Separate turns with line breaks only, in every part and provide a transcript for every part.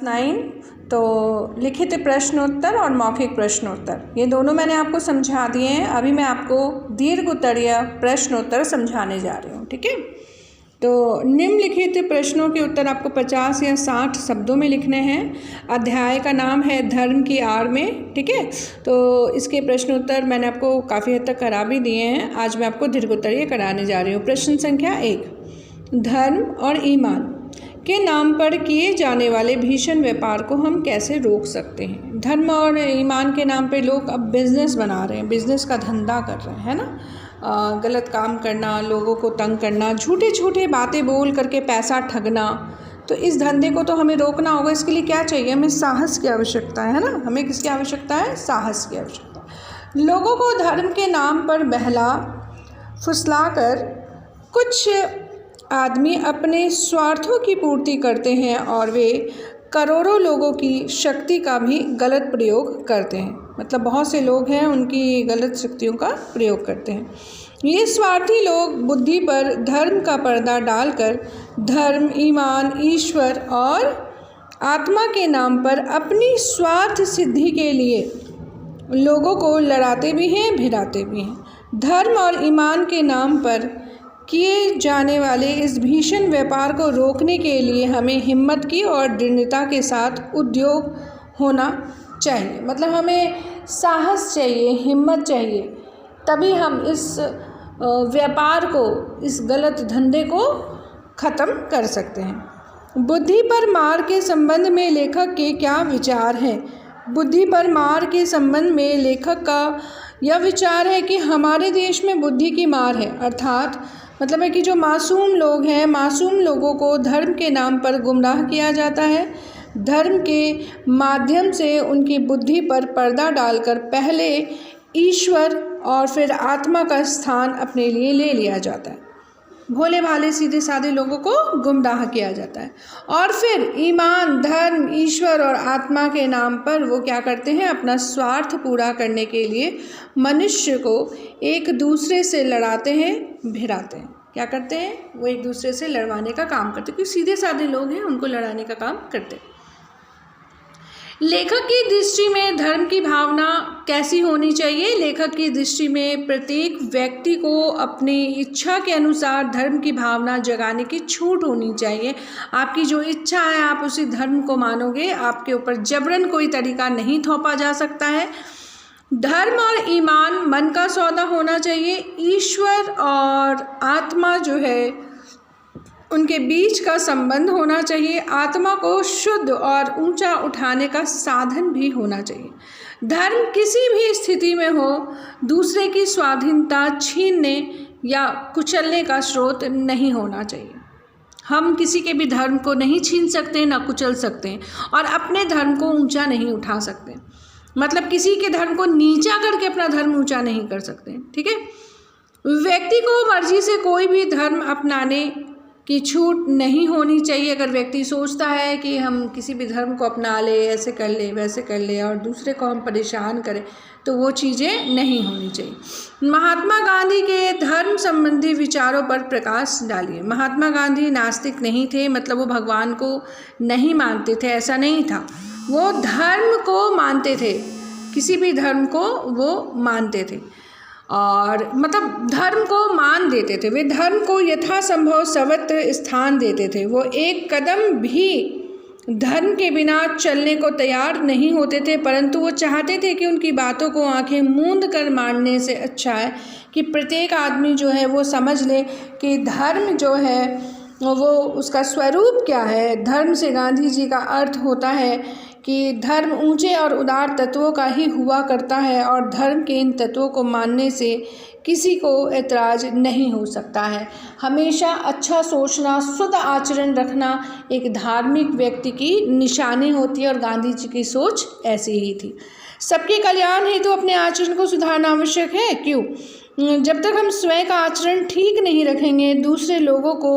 9 तो लिखित प्रश्नोत्तर और मौखिक प्रश्नोत्तर ये दोनों मैंने आपको समझा दिए हैं। अभी मैं आपको दीर्घ उत्तरीय प्रश्नोत्तर समझाने जा रही हूँ, ठीक है। तो निम्नलिखित प्रश्नों के उत्तर आपको 50 या 60 शब्दों में लिखने हैं। अध्याय का नाम है धर्म की आड़ में, ठीक है। तो इसके प्रश्नोत्तर मैंने आपको काफ़ी हद तक करा भी दिए हैं। आज मैं आपको दीर्घ उत्तरीय कराने जा रही हूँ। प्रश्न संख्या 1, धर्म और ईमान के नाम पर किए जाने वाले भीषण व्यापार को हम कैसे रोक सकते हैं। धर्म और ईमान के नाम पे लोग अब बिज़नेस बना रहे हैं, बिज़नेस का धंधा कर रहे हैं, है ना। गलत काम करना, लोगों को तंग करना, झूठे झूठे बातें बोल करके पैसा ठगना। तो इस धंधे को तो हमें रोकना होगा। इसके लिए क्या चाहिए? हमें साहस की आवश्यकता है ना। हमें किसकी आवश्यकता है? साहस की आवश्यकता। लोगों को धर्म के नाम पर बहला फुसला कर कुछ आदमी अपने स्वार्थों की पूर्ति करते हैं और वे करोड़ों लोगों की शक्ति का भी गलत प्रयोग करते हैं। मतलब बहुत से लोग हैं, उनकी गलत शक्तियों का प्रयोग करते हैं। ये स्वार्थी लोग बुद्धि पर धर्म का पर्दा डालकर धर्म, ईमान, ईश्वर और आत्मा के नाम पर अपनी स्वार्थ सिद्धि के लिए लोगों को लड़ाते भी हैं, भिड़ाते भी हैं। धर्म और ईमान के नाम पर किए जाने वाले इस भीषण व्यापार को रोकने के लिए हमें हिम्मत की और दृढ़ता के साथ उद्योग होना चाहिए। मतलब हमें साहस चाहिए, हिम्मत चाहिए, तभी हम इस व्यापार को, इस गलत धंधे को ख़त्म कर सकते हैं। बुद्धि पर मार के संबंध में लेखक के क्या विचार हैं? बुद्धि पर मार के संबंध में लेखक का यह विचार है कि हमारे देश में बुद्धि की मार है। अर्थात मतलब है कि जो मासूम लोग हैं, मासूम लोगों को धर्म के नाम पर गुमराह किया जाता है। धर्म के माध्यम से उनकी बुद्धि पर पर्दा डालकर पहले ईश्वर और फिर आत्मा का स्थान अपने लिए ले लिया जाता है। भोले भाले सीधे साधे लोगों को गुमराह किया जाता है और फिर ईमान, धर्म, ईश्वर और आत्मा के नाम पर वो क्या करते हैं? अपना स्वार्थ पूरा करने के लिए मनुष्य को एक दूसरे से लड़ाते हैं, भिड़ाते हैं। क्या करते हैं? वो एक दूसरे से लड़वाने का काम करते हैं, क्योंकि सीधे साधे लोग हैं, उनको लड़ाने का काम करते हैं। लेखक की दृष्टि में धर्म की भावना कैसी होनी चाहिए? लेखक की दृष्टि में प्रत्येक व्यक्ति को अपनी इच्छा के अनुसार धर्म की भावना जगाने की छूट होनी चाहिए। आपकी जो इच्छा है आप उसी धर्म को मानोगे, आपके ऊपर जबरन कोई तरीका नहीं थोपा जा सकता है। धर्म और ईमान मन का सौदा होना चाहिए। ईश्वर और आत्मा जो है उनके बीच का संबंध होना चाहिए। आत्मा को शुद्ध और ऊंचा उठाने का साधन भी होना चाहिए। धर्म किसी भी स्थिति में हो दूसरे की स्वाधीनता छीनने या कुचलने का स्रोत नहीं होना चाहिए। हम किसी के भी धर्म को नहीं छीन सकते, ना कुचल सकते और अपने धर्म को ऊंचा नहीं उठा सकते। मतलब किसी के धर्म को नीचा करके अपना धर्म ऊंचा नहीं कर सकते, ठीक है। व्यक्ति को मर्जी से कोई भी धर्म अपनाने की छूट नहीं होनी चाहिए। अगर व्यक्ति सोचता है कि हम किसी भी धर्म को अपना ले, ऐसे कर ले, वैसे कर ले और दूसरे को हम परेशान करें, तो वो चीज़ें नहीं होनी चाहिए। महात्मा गांधी के धर्म संबंधी विचारों पर प्रकाश डालिए। महात्मा गांधी नास्तिक नहीं थे, मतलब वो भगवान को नहीं मानते थे, ऐसा नहीं था। वो धर्म को मानते थे, किसी भी धर्म को वो मानते थे और मतलब धर्म को मान देते थे। वे धर्म को यथासंभव सर्वत्र स्थान देते थे। वो एक कदम भी धर्म के बिना चलने को तैयार नहीं होते थे, परंतु वो चाहते थे कि उनकी बातों को आंखें मूंद कर मानने से अच्छा है कि प्रत्येक आदमी जो है वो समझ ले कि धर्म जो है वो उसका स्वरूप क्या है। धर्म से गांधी जी का अर्थ होता है कि धर्म ऊंचे और उदार तत्वों का ही हुआ करता है और धर्म के इन तत्वों को मानने से किसी को ऐतराज़ नहीं हो सकता है। हमेशा अच्छा सोचना, शुद्ध आचरण रखना एक धार्मिक व्यक्ति की निशानी होती है और गांधी जी की सोच ऐसी ही थी। सबके कल्याण हेतु अपने आचरण को सुधारना आवश्यक है। क्यों? जब तक हम स्वयं का आचरण ठीक नहीं रखेंगे, दूसरे लोगों को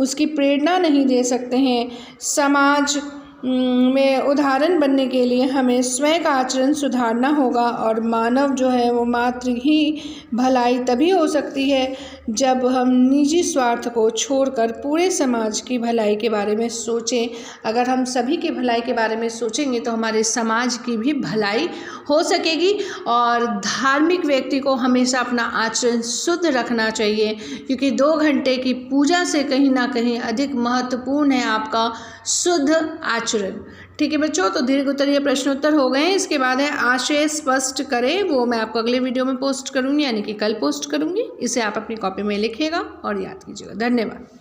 उसकी प्रेरणा नहीं दे सकते हैं, समाज में उदाहरण बनने के लिए हमें स्वयं का आचरण सुधारना होगा और मानव जो है वो मात्र ही भलाई तभी हो सकती है जब हम निजी स्वार्थ को छोड़कर पूरे समाज की भलाई के बारे में सोचें। अगर हम सभी की भलाई के बारे में सोचेंगे तो हमारे समाज की भी भलाई हो सकेगी। और धार्मिक व्यक्ति को हमेशा अपना आचरण शुद्ध रखना चाहिए, क्योंकि 2 घंटे की पूजा से कहीं ना कहीं अधिक महत्वपूर्ण है आपका शुद्ध आचरण। ठीक है बच्चों, तो दीर्घ उत्तरीय प्रश्नोत्तर हो गए। इसके बाद है आशय स्पष्ट करें, वो मैं आपको अगले वीडियो में पोस्ट करूँगी, यानी कि कल पोस्ट करूँगी। इसे आप अपनी कॉपी में लिखिएगा और याद कीजिएगा। धन्यवाद।